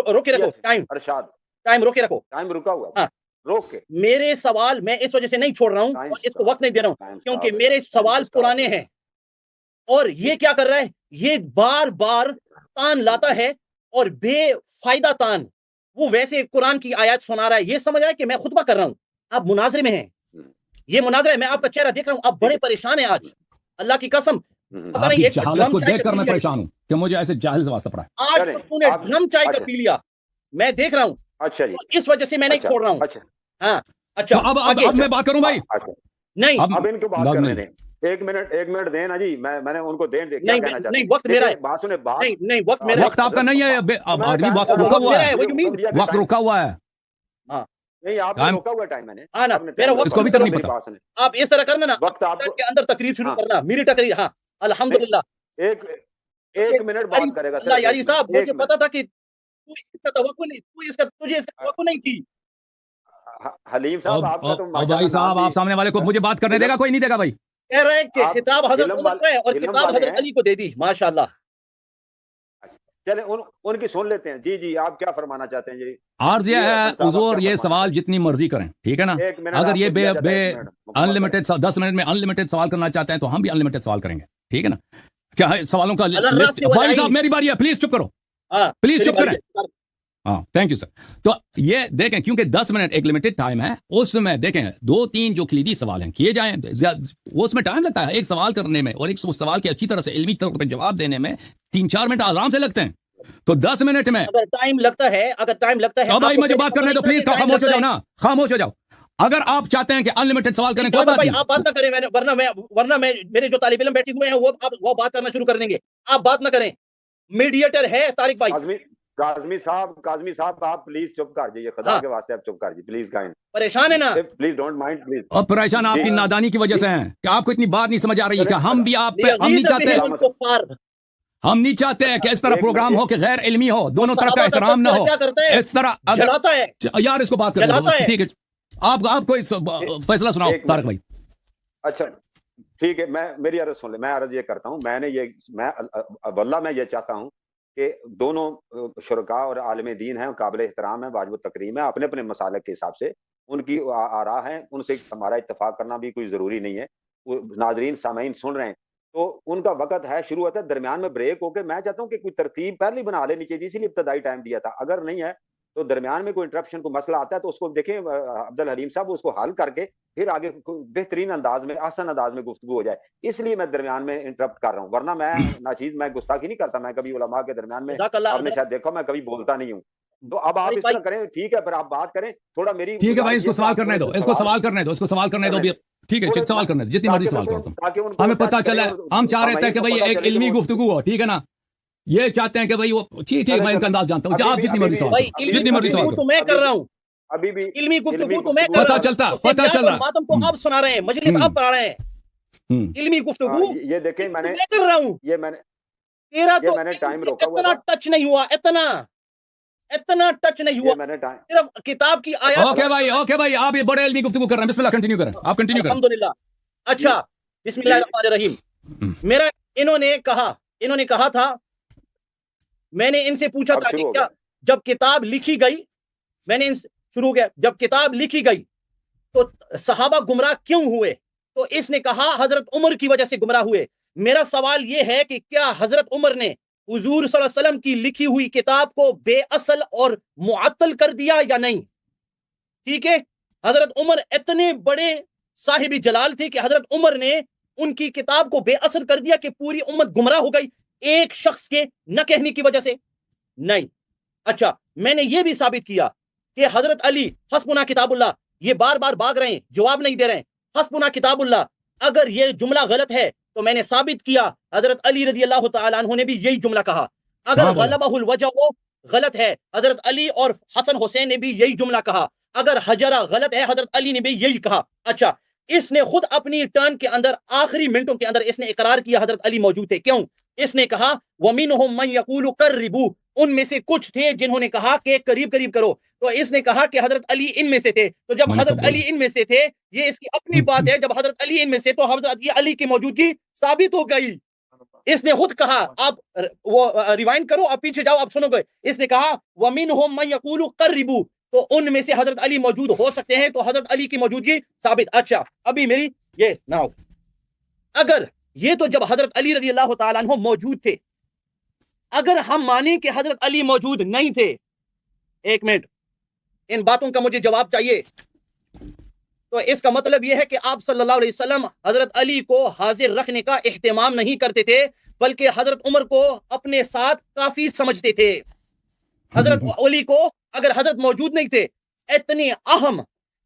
روکے رکھو ٹائم, ارشاد ٹائم روکے رکھو, ٹائم رکا ہوا ہے, روک کے. میرے سوال میں اس وجہ سے نہیں چھوڑ رہا ہوں, اس کو وقت نہیں دے رہا ہوں, کیونکہ میرے سوال پرانے ہیں. اور یہ کیا کر رہا ہے, یہ بار بار تان لاتا ہے اور بے فائدہ تان. وہ ویسے قرآن کی آیات سنا رہا ہے, یہ سمجھ رہا ہے کہ میں خطبہ کر رہا ہوں. آپ مناظرے میں ہیں, یہ مناظرہ ہے. میں آپ کا چہرہ دیکھ رہا ہوں, آپ بڑے پریشان ہیں آج, اللہ کی قسم. آپ کی جہالت کو دیکھ کر میں پریشان ہوں کہ مجھے ایسے جاہل سے واسطہ پڑا ہے. آج تو نے ڈرم چائے کا پی لیا, میں دیکھ رہا ہوں. اچھا جی, اس وجہ سے میں نہیں چھوڑ رہا ہوں. ہاں اچھا, اب میں بات کروں بھائی. نہیں اب ان کو بات کرنے دیں. ایک منٹ دیں نا جی, میں نے ان کو دیں. کیا کہنا چاہتے ہیں؟ نہیں وقت میرا ہے. بات سنیں, بات نہیں وقت میرا ہے. وقت آپ کا نہیں ہے آدمی, وقت رکا ہوا ہے, وقت رکا ہوا ہے. نہیں آپ نے روکا ہوا ٹائم, میں نے میرا وقت, اس کو بھی تو نہیں پتا. آپ اس طرح کرنا نا, وقت آپ کے اندر تقریر شروع کرنا, میری تقریر. ہاں الحمدللہ. ایک منٹ بات کرے گا اللہ یاری صاحب, مجھے پتا تھا کہ تجھے اس کا توقع نہیں تھی. حلیم صاحب آپ کا تو بھائی صاحب, آپ سامنے والے کو مجھے بات کرنے دے گا, کوئی نہیں دے گا بھائی. کہہ رہے ہیں کہ خطاب حضرت عمر کو ہے اور کتاب حضرت علی کو دے دی. ماشاءاللہ. چلیں ان کی سن لیتے ہیں. جی آپ کیا فرمانا چاہتے ہیں؟ جی عرض یہ ہے حضور, یہ سوال جتنی مرضی کریں, ٹھیک ہے نا. اگر یہ بے انلمیٹڈ 10 منٹ میں انلمیٹڈ سوال کرنا چاہتے ہیں تو ہم بھی انلمیٹڈ سوال کریں گے, ٹھیک ہے نا. کیا سوالوں کا لسٹ. بھائی صاحب میری باری ہے, پلیز چپ کرو, پلیز چپ کریں. ہاں تھینک یو سر. تو یہ دیکھیں کیونکہ 10 منٹ ایک لمیٹڈ ٹائم ہے, اس میں دیکھیں 2-3 جو کلیدی سوال ہیں کیے جائیں. اس میں ٹائم لگتا ہے ایک سوال کرنے میں, اور ایک سوال کے اچھی طرح سے علمی طور پہ جواب دینے میں 3-4 منٹ آرام سے لگتے ہیں. تو 10 منٹ میں اگر ٹائم لگتا ہے تو بھائی مجھے بات کرنے تو پلیز خاموش ہو جاؤ نا, خاموش ہو جاؤ. اگر آپ چاہتے ہیں کہ انلمیٹڈ سوال کریں کوئی بات نہیں, آپ بات نہ کریں, ورنہ میں میرے جو طالب علم بیٹھے ہوئے ہیں وہ بات کرنا شروع کر دیں گے. آپ بات نہ کریں, میڈیٹر ہے طارق بھائی. کاظمی صاحب آپ پلیز چپ کر جائیے, خدا کے واسطے آپ چپ کر جائیے پلیز. پریشان ہے نا, پلیز ڈونٹ مائنڈ پلیز. اور پریشان آپ کی نادانی کی وجہ سے ہیں کہ آپ کو اتنی بات نہیں سمجھ آ رہی کہ ہم بھی آپ پہ, ہم نہیں چاہتے کہ اس طرح پروگرام ہو کہ غیر علمی ہو, دونوں طرف کا احترام نہ ہو. اس طرح یار اس کو بات کریں, ٹھیک ہے. آپ کوئی فیصلہ سناؤ طارق بھائی. اچھا ٹھیک ہے, میری عرض سن لیں. میں عرض یہ کرتا ہوں, واللہ میں یہ چاہتا ہوں کہ دونوں شرکاء اور عالم دین ہیں, قابل احترام ہیں, واجب التکریم ہے, اپنے اپنے مسالک کے حساب سے ان کی آراء ہیں, ان سے ہمارا اتفاق کرنا بھی کوئی ضروری نہیں ہے. ناظرین سامعین سن رہے ہیں, تو ان کا وقت ہے شروع ہوتا ہے درمیان میں بریک ہو کے میں چاہتا ہوں کہ کوئی ترتیب پہلے ہی بنا لینی چاہیے، اسی لیے ابتدائی ٹائم دیا تھا. اگر نہیں ہے تو درمیان میں کوئی انٹرپشن کو مسئلہ آتا ہے تو اس کو دیکھیں عبد الحلیم صاحب اس کو حل کر کے پھر آگے بہترین انداز میں آسان انداز میں گفتگو ہو جائے. اس لیے میں درمیان میں انٹرپٹ کر رہا ہوں، ورنہ میں ناچیز میں گستاخی نہیں کرتا. میں کبھی علماء کے درمیان میں جزاک اللہ آپ نے شاید دیکھا میں کبھی بولتا نہیں ہوں. تو اب آپ طارق اس بھائی طرح کریں، ٹھیک ہے، پھر آپ بات کریں. تھوڑا میری ٹھیک ہے بھائی، گزارش اس یہ کو کہ سوال آپ کرنے دو، تھوڑے اس کو سوال کرنے دو، اس کو سوال کرنے دو بھی. ٹھیک ہے تھوڑے سوال کرنے دو، جتنی مرضی سوال کرو تم. تاکہ ان کو ہمیں پتہ ٹچ کریں چلے، اور ہم چاہ رہے تھے کہ بھائی پتہ ایک چلے کہ علمی وہ- گفتگو ہو، ٹھیک ہے نا. یہ چاہتے ہیں کہ بھائی وہ ٹھیک ہے، میں ان کا انداز جانتا ہوں. آپ جتنی مرضی سوال بھائی کرو، علمی جتنی مرضی سوال گفتگو کرو. تو میں کر رہا ہوں، ابھی بھی علمی گفتگو تو میں کر پتہ رہا ہوں. چلتا، تو پتہ سیاست چل اور رہا. ماتم تو آپ سنا رہے ہیں، مجلس آپ پڑھا رہے ہیں. ہم. علمی گفتگو یہ دیکھیں میں نے میں کر رہا ہوں. یہ میں نے تیرا یہ تو میں نے علم ٹائم سے روکا ہوا اتنا تھا. ٹچ نہیں ہوا، اتنا ٹچ نہیں ہوا. یہ میں نے ٹائم صرف کتاب کی آیات. اوکے بھائی آپ یہ بڑے علمی گفتگو کر رہے ہیں. بسم اللہ کنٹینیو کریں، آپ کنٹینیو کریں. الحمدللہ. اچھا بسم اللہ الرحمن الرحیم. میرا انہوں نے کہا تھا، میں نے ان سے پوچھا اب تھا شروع کہ ہو کیا گیا. جب کتاب لکھی گئی، میں نے شروع کیا، جب کتاب لکھی گئی تو صحابہ گمراہ کیوں ہوئے؟ تو اس نے کہا حضرت عمر کی وجہ سے گمراہ ہوئے. میرا سوال یہ ہے کہ کیا حضرت عمر نے حضور صلی اللہ علیہ وسلم کی لکھی ہوئی کتاب کو بے اصل اور معطل کر دیا یا نہیں؟ ٹھیک ہے، حضرت عمر اتنے بڑے صاحب جلال تھے کہ حضرت عمر نے ان کی کتاب کو بے اثر کر دیا کہ پوری امت گمراہ ہو گئی ایک شخص کے نہ کہنے کی وجہ سے؟ نہیں. اچھا میں نے یہ بھی ثابت کیا کہ حضرت علی حسبنا کتاب اللہ، یہ بار بار بھاگ رہے ہیں، جواب نہیں دے رہے ہیں. حسبنا کتاب اللہ، اگر یہ جملہ غلط ہے تو میں نے ثابت کیا حضرت علی رضی اللہ تعالیٰ عنہ نے بھی یہی جملہ کہا. اگر غلبہ الوجہ وہ غلط ہے، حضرت علی اور حسن حسین نے بھی یہی جملہ کہا. اگر حجرہ غلط ہے، حضرت علی نے بھی یہی کہا. اچھا اس نے خود اپنی ٹرن کے اندر آخری منٹوں کے اندر اس نے اقرار کیا حضرت علی موجود تھے. کیوں؟ اس نے کہا وَمِنْهُمْ مَنْ يَقُولُ قَرِّبُوا، ان میں سے کچھ تھے جنہوں نے کہا کہ قریب قریب کرو. تو اس نے کہا کہ حضرت علی ان میں سے تھے. تو جب حضرت علی ان میں سے تھے، یہ اس کی اپنی بات ہے، جب حضرت علی ان میں سے تو حضرت علی کی موجودگی ثابت ہو گئی. اس نے خود کہا، آپ وہ ریوائنڈ کرو، آپ پیچھے جاؤ، آپ سنو گے. اس نے کہا وَمِنْهُمْ مَنْ يَقُولُ قَرِّبُوا، تو ان میں سے حضرت علی موجود ہو سکتے ہیں، تو حضرت علی کی موجودگی ثابت. اچھا ابھی میری یہ نہ ہو، اگر یہ تو جب حضرت علی رضی اللہ تعالیٰ عنہ موجود تھے، اگر ہم مانیں کہ حضرت علی موجود نہیں تھے، ایک منٹ، ان باتوں کا مجھے جواب چاہیے. تو اس کا مطلب یہ ہے کہ آپ صلی اللہ علیہ وسلم حضرت علی کو حاضر رکھنے کا اہتمام نہیں کرتے تھے، بلکہ حضرت عمر کو اپنے ساتھ کافی سمجھتے تھے. حضرت علی کو اگر حضرت موجود نہیں تھے، اتنی اہم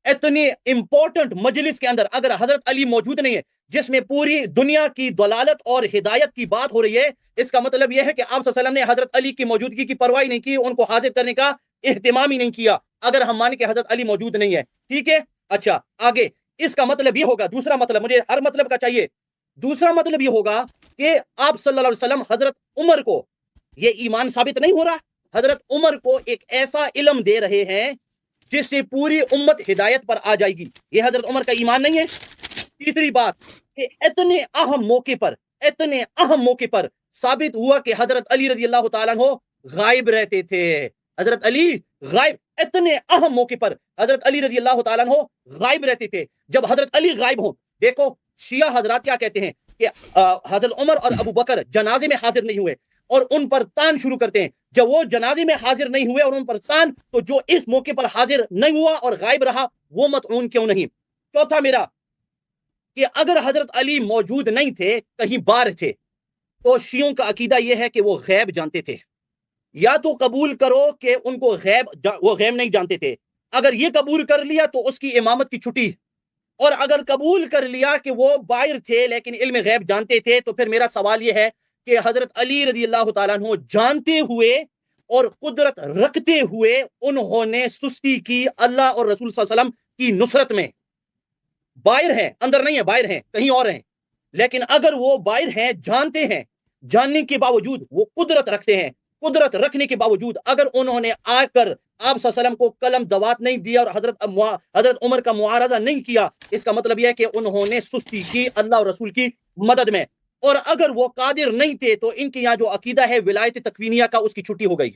اتنی امپورٹنٹ مجلس کے اندر اگر حضرت علی موجود نہیں ہے، جس میں پوری دنیا کی دلالت اور ہدایت کی بات ہو رہی ہے، اس کا مطلب یہ ہے کہ آپ صلی اللہ علیہ وسلم نے حضرت علی کی موجودگی کی پرواہ نہیں کی، ان کو حاضر کرنے کا اہتمام ہی نہیں کیا، اگر ہم مانیں کہ حضرت علی موجود نہیں ہے. ٹھیک ہے. اچھا آگے اس کا مطلب یہ ہوگا، دوسرا مطلب، مجھے ہر مطلب کا چاہیے، دوسرا مطلب یہ ہوگا کہ آپ صلی اللہ علیہ وسلم حضرت عمر کو، یہ ایمان ثابت نہیں ہو رہا، حضرت عمر کو ایک ایسا علم دے رہے ہیں جس سے پوری امت ہدایت پر آ جائے گی. یہ حضرت عمر کا ایمان نہیں ہے. تیسری بات کہ اتنے اہم موقع پر ثابت ہوا کہ حضرت علی رضی اللہ تعالیٰ عنہ غائب رہتے تھے. حضرت علی غائب، اتنے اہم موقع پر حضرت علی رضی اللہ تعالیٰ عنہ غائب رہتے تھے. جب حضرت علی غائب ہوں، دیکھو شیعہ حضرات کیا کہتے ہیں کہ حضرت عمر اور ابو بکر جنازے میں حاضر نہیں ہوئے، اور ان پر تان شروع کرتے ہیں. جب وہ جنازے میں حاضر نہیں ہوئے اور ان پر تان، تو جو اس موقع پر حاضر نہیں ہوا اور غائب رہا وہ مطعون کیوں نہیں؟ چوتھا میرا کہ اگر حضرت علی موجود نہیں تھے، کہیں باہر تھے، تو شیعوں کا عقیدہ یہ ہے کہ وہ غیب جانتے تھے. یا تو قبول کرو کہ ان کو وہ غیب نہیں جانتے تھے، اگر یہ قبول کر لیا تو اس کی امامت کی چھٹی، اور اگر قبول کر لیا کہ وہ باہر تھے لیکن علم غیب جانتے تھے، تو پھر میرا سوال یہ ہے کہ حضرت علی رضی اللہ تعالیٰ عنہ جانتے ہوئے اور قدرت رکھتے ہوئے انہوں نے سستی کی اللہ اور رسول صلی اللہ علیہ وسلم کی نصرت میں. باہر ہیں، اندر نہیں ہے، باہر ہیں، کہیں اور ہیں، لیکن اگر وہ باہر ہیں، جانتے ہیں، جاننے کے باوجود وہ قدرت رکھتے ہیں، قدرت رکھنے کے باوجود اگر انہوں نے آ کر آپ صلی اللہ علیہ وسلم کو قلم دوات نہیں دیا اور حضرت عمر کا معارضہ نہیں کیا، اس کا مطلب یہ ہے کہ انہوں نے سستی کی اللہ اور رسول کی مدد میں. اور اگر وہ قادر نہیں تھے تو ان کے یہاں جو عقیدہ ہے ولایت تکوینیہ کا، اس کی چھٹی ہو گئی.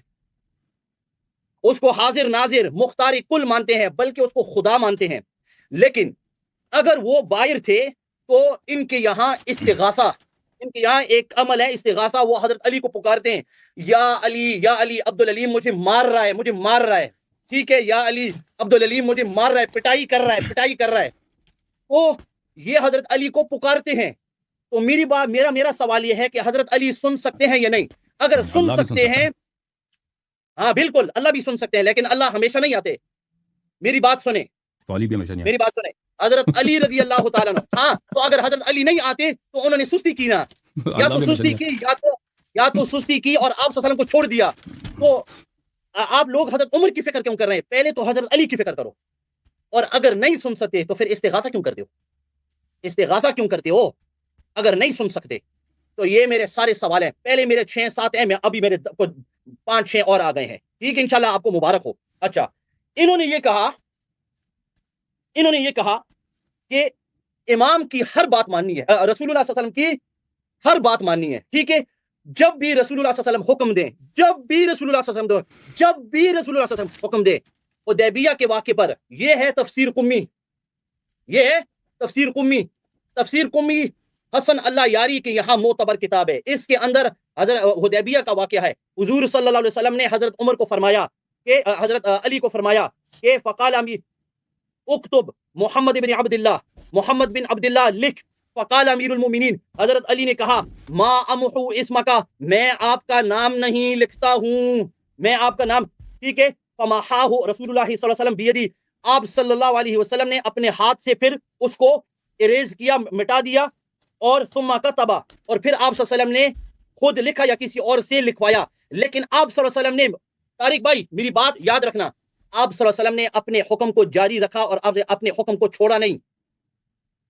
اس کو حاضر ناظر مختار کل مانتے ہیں، بلکہ اس کو خدا مانتے ہیں. لیکن اگر وہ باہر تھے تو ان کے یہاں استغاثہ ان کے یہاں ایک عمل ہے استغاثہ، وہ حضرت علی کو پکارتے ہیں، یا علی عبدالعلیم مجھے مار رہا ہے، مجھے مار رہا ہے، ٹھیک ہے، یا علی عبدالعلیم مجھے مار رہا ہے، پٹائی کر رہا ہے، پٹائی کر رہا ہے. تو یہ حضرت علی کو پکارتے ہیں. تو میرا سوال یہ ہے کہ حضرت علی سن سکتے ہیں یا نہیں؟ اگر سن اللہ بھی سن سکتے سکتا ہیں، ہے. ہاں بالکل اللہ بھی سن سکتے ہیں، لیکن اللہ ہمیشہ نہیں آتے. میری بات سنیں، تو علی بھی ہمیشہ نہیں میری بات سنیں. حضرت علی رضی اللہ تعالیٰ عنہ، ہاں تو اگر حضرت علی نہیں آتے تو انہوں نے سستی کی نا، آتا. یا اللہ تو بھی ہمیشہ سستی نہیں کی، یا تو سستی کی اور آپ صلی اللہ علیہ وسلم کو چھوڑ دیا. تو آپ لوگ حضرت عمر کی فکر کیوں کر رہے ہیں؟ پہلے تو حضرت علی کی فکر کرو. اور اگر نہیں سن سکتے تو پھر استغاثہ کیوں کرتے ہو؟ استغاثہ کیوں کرتے ہو اگر نہیں سن سکتے؟ تو یہ میرے سارے سوال ہیں. پہلے میرے 6-7 ہیں، ابھی میرے 5-6 اور آ گئے ہیں. ٹھیک ہے، انشاءاللہ آپ کو مبارک ہو. اچھا، انہوں نے یہ کہا کہ امام کی ہر بات ماننی ہے، رسول اللہ صلی اللہ علیہ وسلم کی ہر بات ماننی ہے. ٹھیک ہے، جب بھی رسول اللہ صلی اللہ علیہ وسلم حکم دیں، جب بھی رسول اللہ صلی اللہ علیہ وسلم حکم دیں. حدیبیہ کے واقعے پر یہ ہے تفسیر قمی، حسن اللہ یاری کے یہاں معتبر کتاب ہے. اس کے اندر حضرت حدیبیہ کا واقعہ ہے. حضور صلی اللہ علیہ وسلم نے حضرت عمر کو فرمایا کہ حضرت علی کو فرمایا کہ فقال اکتب محمد بن عبداللہ لکھ. فقال امیر المومنین، حضرت علی نے کہا ما امحو اسمکا، میں آپ کا نام نہیں لکھتا ہوں، میں آپ کا نام. ٹھیک ہے، فمحاہ رسول اللہ صلی اللہ علیہ وسلم بیدی، آپ صلی اللہ علیہ وسلم نے اپنے ہاتھ سے پھر اس کو اریز کیا، مٹا دیا. اور ثم کتبا، اور پھر آپ صلی اللہ علیہ وسلم نے خود لکھا یا کسی اور سے لکھوایا. لیکن آپ صلی اللہ علیہ وسلم نے، طارق بھائی میری بات یاد رکھنا، آپ صلی اللہ علیہ وسلم نے اپنے حکم کو جاری رکھا اور آپ نے اپنے حکم کو چھوڑا نہیں.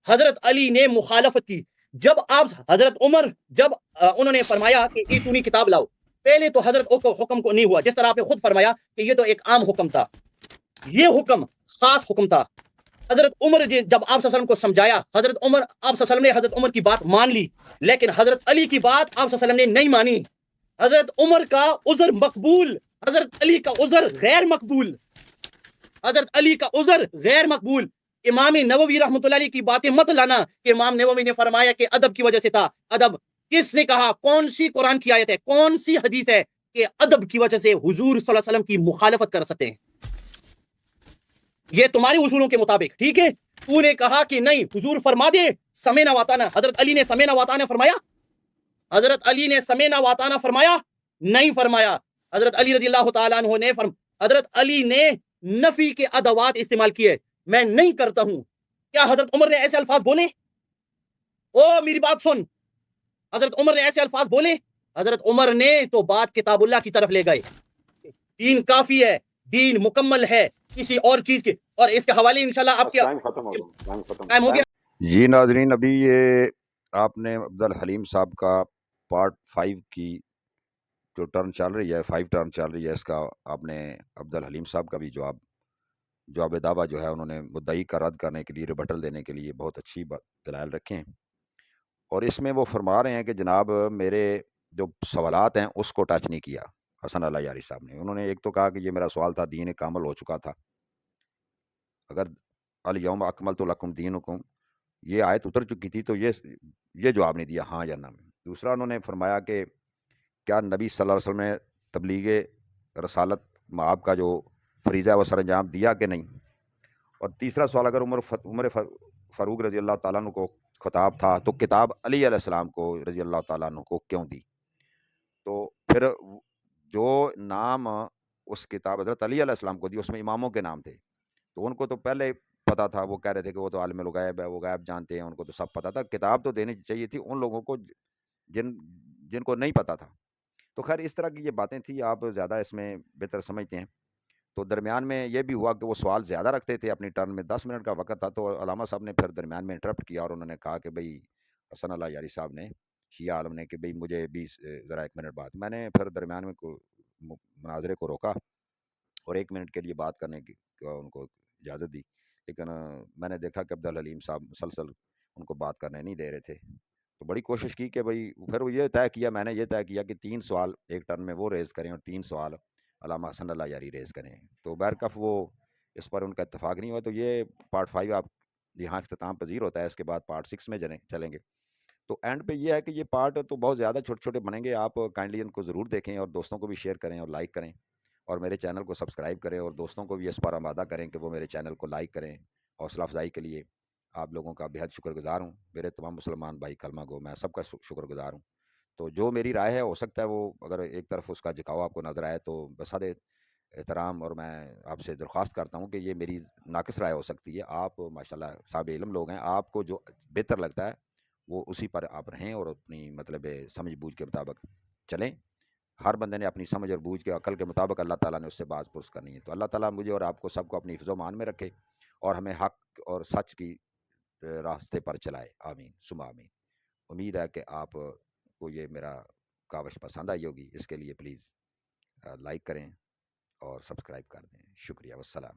حضرت علی نے مخالفت کی. جب حضرت عمر انہوں نے فرمایا کہ ایتونی کتاب لاؤ، پہلے تو حضرت کو حکم کو نہیں ہوا، جس طرح آپ نے خود فرمایا کہ یہ تو ایک عام حکم تھا، یہ حکم خاص حکم تھا. حضرت عمر جب آپ صلی اللہ علیہ وسلم کو سمجھایا، آپ صلی اللہ علیہ وسلم نے حضرت عمر کی بات مان لی، لیکن حضرت علی کی بات آپ صلی اللہ علیہ وسلم نے نہیں مانی. حضرت عمر کا عذر مقبول، حضرت علی کا عذر غیر مقبول، حضرت علی کا عذر غیر مقبول. امام نووی رحمۃ اللہ علیہ کی باتیں مت لانا کہ امام نووی نے فرمایا کہ ادب کی وجہ سے تھا. ادب کس نے کہا؟ کون سی قرآن کی آیت ہے، کون سی حدیث ہے کہ ادب کی وجہ سے حضور صلی اللہ علیہ وسلم کی مخالفت کر سکتے ہیں؟ یہ تمہارے اصولوں کے مطابق. ٹھیک ہے، تو نے کہا کہ نہیں، حضور فرما دے سمعنا واطعنا. حضرت علی نے سمعنا واطعنا فرمایا؟ حضرت علی نے سمعنا واطعنا فرمایا؟ نہیں فرمایا. حضرت علی رضی اللہ تعالیٰ عنہ نے حضرت علی نے نفی کے ادوات استعمال کیے، میں نہیں کرتا ہوں. کیا حضرت عمر نے ایسے الفاظ بولے؟ میری بات سن، حضرت عمر نے ایسے الفاظ بولے؟ حضرت عمر نے تو بات کتاب اللہ کی طرف لے گئے. دین کافی ہے، دین مکمل ہے، کسی اور چیز کے. اور اس کے حوالے انشاءاللہ آپ کے ٹائم ختم ہو گیا، ٹائم ہو گیا. جی ناظرین، ابھی یہ آپ نے عبدالحلیم صاحب کا پارٹ 5 کی جو ٹرن چل رہی ہے، 5 ٹرن چل رہی ہے، اس کا آپ نے عبدالحلیم صاحب کا بھی جواب دعویٰ جو ہے انہوں نے مدعی کا رد کرنے کے لیے، ریبٹل دینے کے لیے بہت اچھی دلائل رکھے ہیں. اور اس میں وہ فرما رہے ہیں کہ جناب میرے جو سوالات ہیں اس کو ٹچ نہیں کیا حسن اللہ یاری صاحب نے. انہوں نے ایک تو کہا کہ یہ میرا سوال تھا، دین کامل ہو چکا تھا، اگر الیوم اکملت لکم دینکم یہ آیت اتر چکی تھی تو یہ جواب نہیں دیا ہاں یا نہ میں. دوسرا انہوں نے فرمایا کہ کیا نبی صلی اللہ علیہ وسلم نے تبلیغ رسالت مآب کا جو فریضہ ہے وہ سر انجام دیا کہ نہیں. اور تیسرا سوال، اگر عمر فاروق رضی اللہ تعالیٰ عنہ کو خطاب تھا تو کتاب علی علیہ السلام کو رضی اللہ تعالیٰ عنہ کو کیوں دی؟ تو پھر جو نام اس کتاب حضرت علی علیہ السلام کو دی اس میں اماموں کے نام تھے، تو ان کو تو پہلے پتا تھا، وہ کہہ رہے تھے کہ وہ تو عالم الغیب ہے، وہ غیب جانتے ہیں، ان کو تو سب پتا تھا. کتاب تو دینی چاہیے تھی ان لوگوں کو جن کو نہیں پتا تھا. تو خیر اس طرح کی یہ باتیں تھیں، آپ زیادہ اس میں بہتر سمجھتے ہیں. تو درمیان میں یہ بھی ہوا کہ وہ سوال زیادہ رکھتے تھے، اپنی ٹرن میں 10 منٹ کا وقت تھا، تو علامہ صاحب نے پھر درمیان میں انٹرپٹ کیا اور انہوں نے کہا کہ بھئی حسن اللہ یاری صاحب نے، شیعہ عالم نے، کہ بھئی مجھے بھی ذرا 1 منٹ بات. میں نے پھر درمیان میں مناظرے کو روکا اور 1 منٹ کے لیے بات کرنے کی ان کو اجازت دی، لیکن میں نے دیکھا کہ عبدالحلیم صاحب مسلسل ان کو بات کرنے نہیں دے رہے تھے. تو بڑی کوشش کی کہ بھئی پھر وہ میں نے یہ طے کیا کہ 3 سوال ایک ٹرن میں وہ ریز کریں اور 3 سوال علامہ حسن اللہ یاری ریز کریں. تو بہرکف وہ اس پر ان کا اتفاق نہیں ہوا. تو یہ پارٹ 5 آپ یہاں اختتام پذیر ہوتا ہے، اس کے بعد پارٹ 6 میں چلیں گے. تو اینڈ پہ یہ ہے کہ یہ پارٹ تو بہت زیادہ چھوٹے چھوٹے بنیں گے، آپ کائنڈلی ان کو ضرور دیکھیں اور دوستوں کو بھی شیئر کریں اور لائک کریں، اور میرے چینل کو سبسکرائب کریں، اور دوستوں کو بھی اس پر آمادہ کریں کہ وہ میرے چینل کو لائک کریں۔ حوصلہ افزائی کے لیے آپ لوگوں کا بےحد شکر گزار ہوں، میرے تمام مسلمان بھائی کلمہ گو، میں سب کا شکر گزار ہوں۔ تو جو میری رائے ہے، ہو سکتا ہے وہ اگر ایک طرف اس کا جھکاؤ آپ کو نظر آئے تو بصد احترام اور میں آپ سے درخواست کرتا ہوں کہ یہ میری ناقص رائے ہو سکتی ہے، آپ ماشاءاللہ صاحب علم لوگ ہیں، آپ کو جو بہتر لگتا ہے وہ اسی پر آپ رہیں اور اپنی مطلب سمجھ بوجھ کے مطابق چلیں۔ ہر بندے نے اپنی سمجھ اور بوجھ کے عقل کے مطابق اللہ تعالیٰ نے اس سے باز پرس کرنی ہے۔ تو اللہ تعالیٰ مجھے اور آپ کو سب کو اپنی حفظ و مان میں رکھے اور ہمیں حق اور سچ کی راستے پر چلائے، آمین ثم آمین۔ امید ہے کہ آپ کو یہ میرا کاوش پسند آئی ہوگی، اس کے لیے پلیز لائک کریں اور سبسکرائب کر دیں۔ شکریہ، والسلام۔